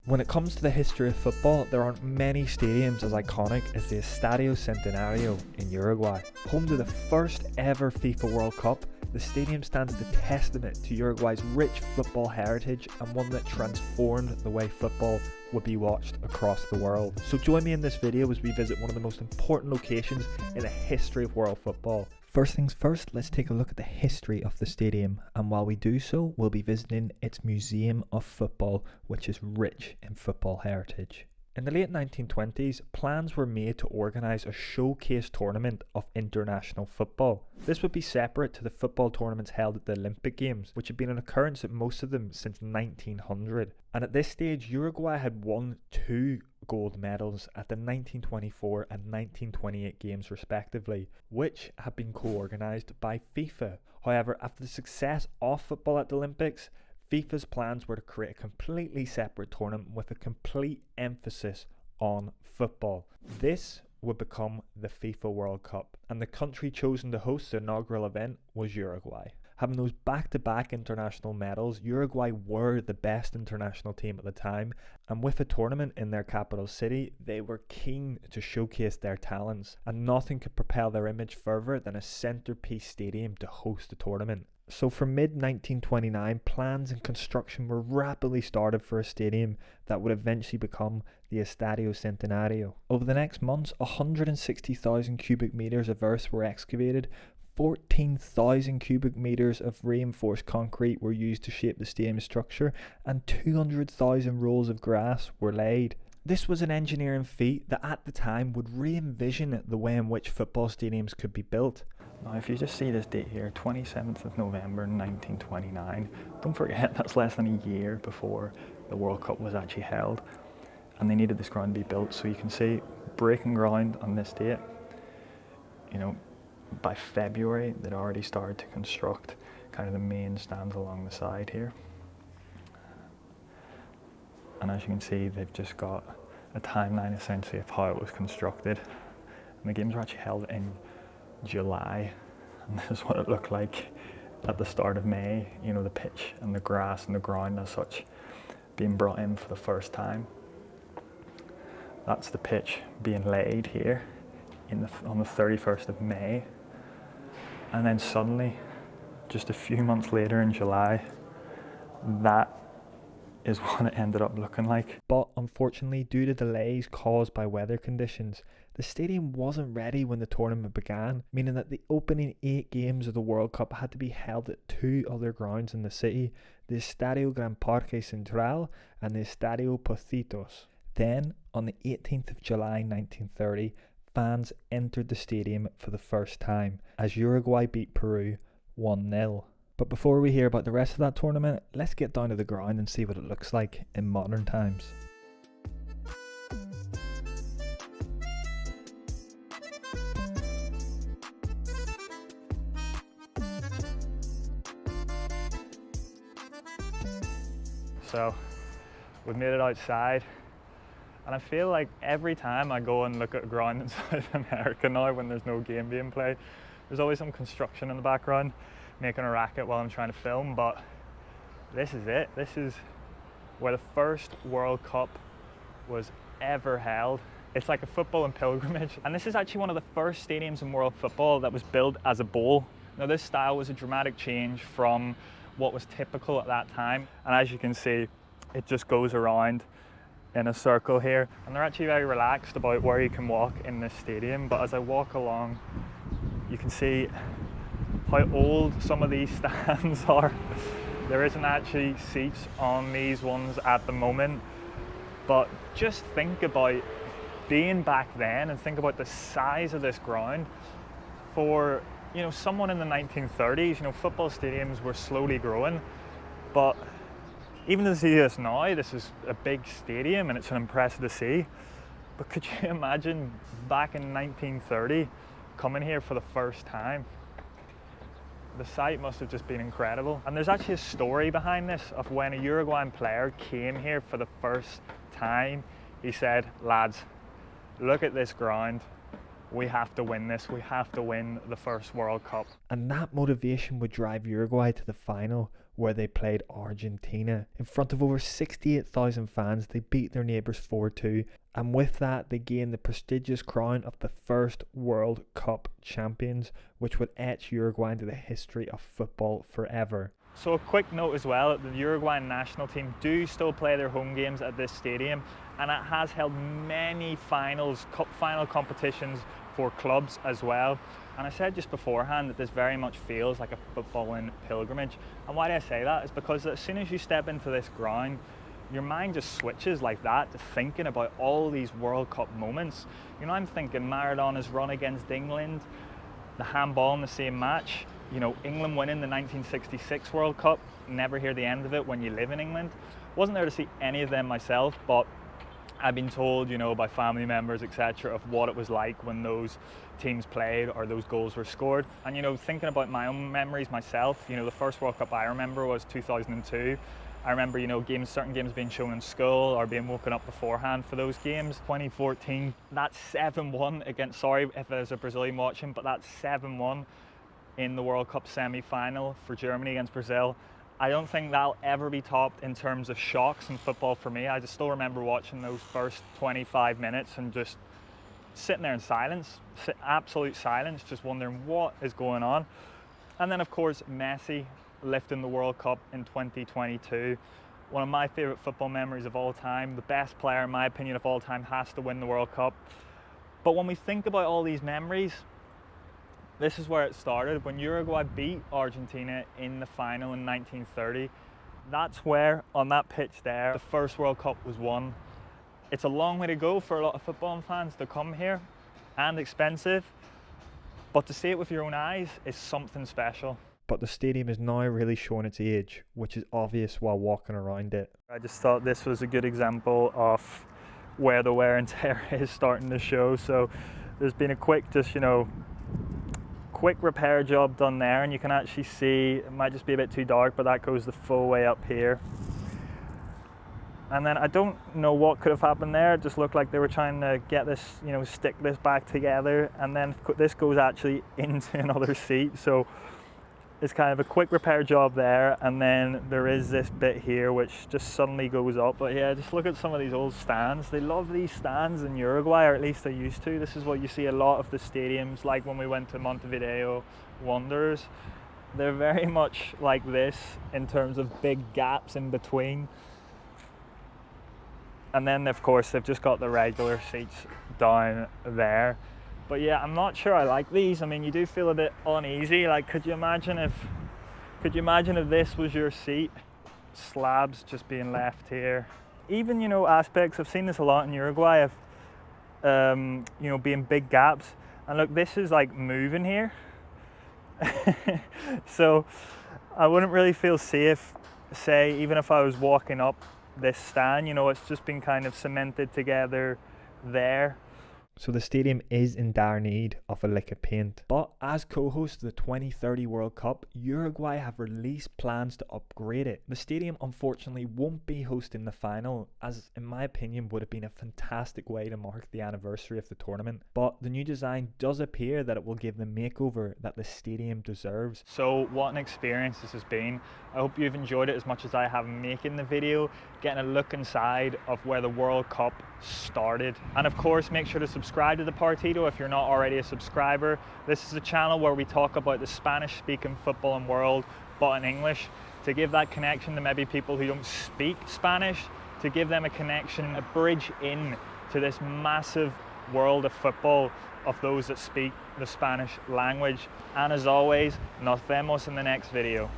When it comes to the history of football, there aren't many stadiums as iconic as the Estadio Centenario in Uruguay. Home to the first ever FIFA World Cup, the stadium stands as a testament to Uruguay's rich football heritage and one that transformed the way football would be watched across the world. So join me in this video as we visit one of the most important locations in the history of world football. First things first, let's take a look at the history of the stadium, and while we do so, we'll be visiting its Museum of Football, which is rich in football heritage. In the late 1920s, plans were made to organise a showcase tournament of international football. This would be separate to the football tournaments held at the Olympic Games, which had been an occurrence at most of them since 1900. And at this stage, Uruguay had won 2 gold medals at the 1924 and 1928 games respectively, which had been co-organised by FIFA. However, after the success of football at the Olympics, FIFA's plans were to create a completely separate tournament with a complete emphasis on football. This would become the FIFA World Cup, and the country chosen to host the inaugural event was Uruguay. Having those back-to-back international medals, Uruguay were the best international team at the time, and with a tournament in their capital city, they were keen to showcase their talents, and nothing could propel their image further than a centrepiece stadium to host the tournament. So from mid-1929, plans and construction were rapidly started for a stadium that would eventually become the Estadio Centenario. Over the next months, 160,000 cubic meters of earth were excavated, 14,000 cubic meters of reinforced concrete were used to shape the stadium structure, and 200,000 rolls of grass were laid. This was an engineering feat that at the time would re-envision the way in which football stadiums could be built. Now if you just see this date here, 27th of November 1929, don't forget that's less than a year before the World Cup was actually held, and they needed this ground to be built. So you can see breaking ground on this date. By February they'd already started to construct kind of the main stands along the side here. And as you can see, they've just got a timeline essentially of how it was constructed. And the games were actually held in July, and this is what it looked like at the start of May. The pitch and the grass and the ground as such being brought in for the first time. That's the pitch being laid here on the 31st of May. And then suddenly, just a few months later in July, that is what it ended up looking like. But unfortunately, due to delays caused by weather conditions, the stadium wasn't ready when the tournament began, meaning that the opening 8 games of the World Cup had to be held at 2 other grounds in the city, the Estadio Gran Parque Central and the Estadio Pocitos. Then, on the 18th of July 1930, fans entered the stadium for the first time as Uruguay beat Peru 1-0. But before we hear about the rest of that tournament, let's get down to the ground and see what it looks like in modern times. So we've made it outside, and I feel like every time I go and look at a ground in South America now when there's no game being played, there's always some construction in the background making a racket while I'm trying to film. But this is it. This is where the first World Cup was ever held. It's like a football and pilgrimage, and this is actually one of the first stadiums in world football that was built as a bowl. Now this style was a dramatic change from what was typical at that time, and as you can see, it just goes around in a circle here, and they're actually very relaxed about where you can walk in this stadium. But as I walk along, you can see how old some of these stands are. There isn't actually seats on these ones at the moment, but just think about being back then and think about the size of this ground. For someone in the 1930s, football stadiums were slowly growing, but even to see this now, this is a big stadium and it's impressive to see. But could you imagine back in 1930 coming here for the first time? The sight must have just been incredible. And there's actually a story behind this of when a Uruguayan player came here for the first time. He said, "Lads, look at this ground. we have to win this. We have to win the first World Cup. And that motivation would drive Uruguay to the final, where they played Argentina. In front of over 68,000 fans, they beat their neighbours 4-2, and with that they gained the prestigious crown of the first World Cup champions, which would etch Uruguay into the history of football forever. So a quick note as well, the Uruguayan national team do still play their home games at this stadium, and it has held many finals, cup final competitions for clubs as well. And I said just beforehand that this very much feels like a footballing pilgrimage. And why do I say that? Is because as soon as you step into this ground, your mind just switches like that to thinking about all these World Cup moments. You know, I'm thinking Maradona's run against England, the handball in the same match, you know, England winning the 1966 World Cup, never hear the end of it when you live in England. Wasn't there to see any of them myself, but I've been told, you know, by family members, etc., of what it was like when those teams played or those goals were scored. And, you know, thinking about my own memories myself, you know, the first World Cup I remember was 2002. I remember, you know, certain games being shown in school or being woken up beforehand for those games. 2014, that 7-1 against, sorry if there's a Brazilian watching, but that 7-1 in the World Cup semi-final for Germany against Brazil. I don't think that'll ever be topped in terms of shocks in football for me. I just still remember watching those first 25 minutes and just sitting there in silence, absolute silence, just wondering what is going on. And then of course Messi lifting the World Cup in 2022. One of my favourite football memories of all time. The best player, in my opinion, of all time has to win the World Cup. But when we think about all these memories, this is where it started. When Uruguay beat Argentina in the final in 1930, that's where, on that pitch there, the first World Cup was won. It's a long way to go for a lot of football fans to come here, and expensive, but to see it with your own eyes is something special. But the stadium is now really showing its age, which is obvious while walking around it. I just thought this was a good example of where the wear and tear is starting to show. So there's been a quick, quick repair job done there, and you can actually see, it might just be a bit too dark, but that goes the full way up here. And then I don't know what could have happened there. It just looked like they were trying to get this, you know, stick this back together, and then this goes actually into another seat. So it's kind of a quick repair job there, and then there is this bit here which just suddenly goes up. But yeah, just look at some of these old stands. They love these stands in Uruguay, or at least they used to. This is what you see a lot of the stadiums, like when we went to Montevideo Wanderers. They're very much like this in terms of big gaps in between. And then of course they've just got the regular seats down there. But yeah, I'm not sure I like these. I mean, you do feel a bit uneasy. Like, could you imagine if this was your seat? Slabs just being left here. Even, you know, aspects, I've seen this a lot in Uruguay of, you know, being big gaps. And look, this is like moving here. So I wouldn't really feel safe, say, even if I was walking up this stand, you know, it's just been kind of cemented together there. So the stadium is in dire need of a lick of paint. But as co-host of the 2030 World Cup, Uruguay have released plans to upgrade it. The stadium unfortunately won't be hosting the final, as in my opinion would have been a fantastic way to mark the anniversary of the tournament. But the new design does appear that it will give the makeover that the stadium deserves. So what an experience this has been. I hope you've enjoyed it as much as I have making the video, getting a look inside of where the World Cup started. And of course, make sure to subscribe to the Partido if you're not already a subscriber. This is a channel where we talk about the Spanish-speaking football and world, but in English, to give that connection to maybe people who don't speak Spanish, to give them a connection, a bridge in to this massive world of football of those that speak the Spanish language. And as always, nos vemos in the next video.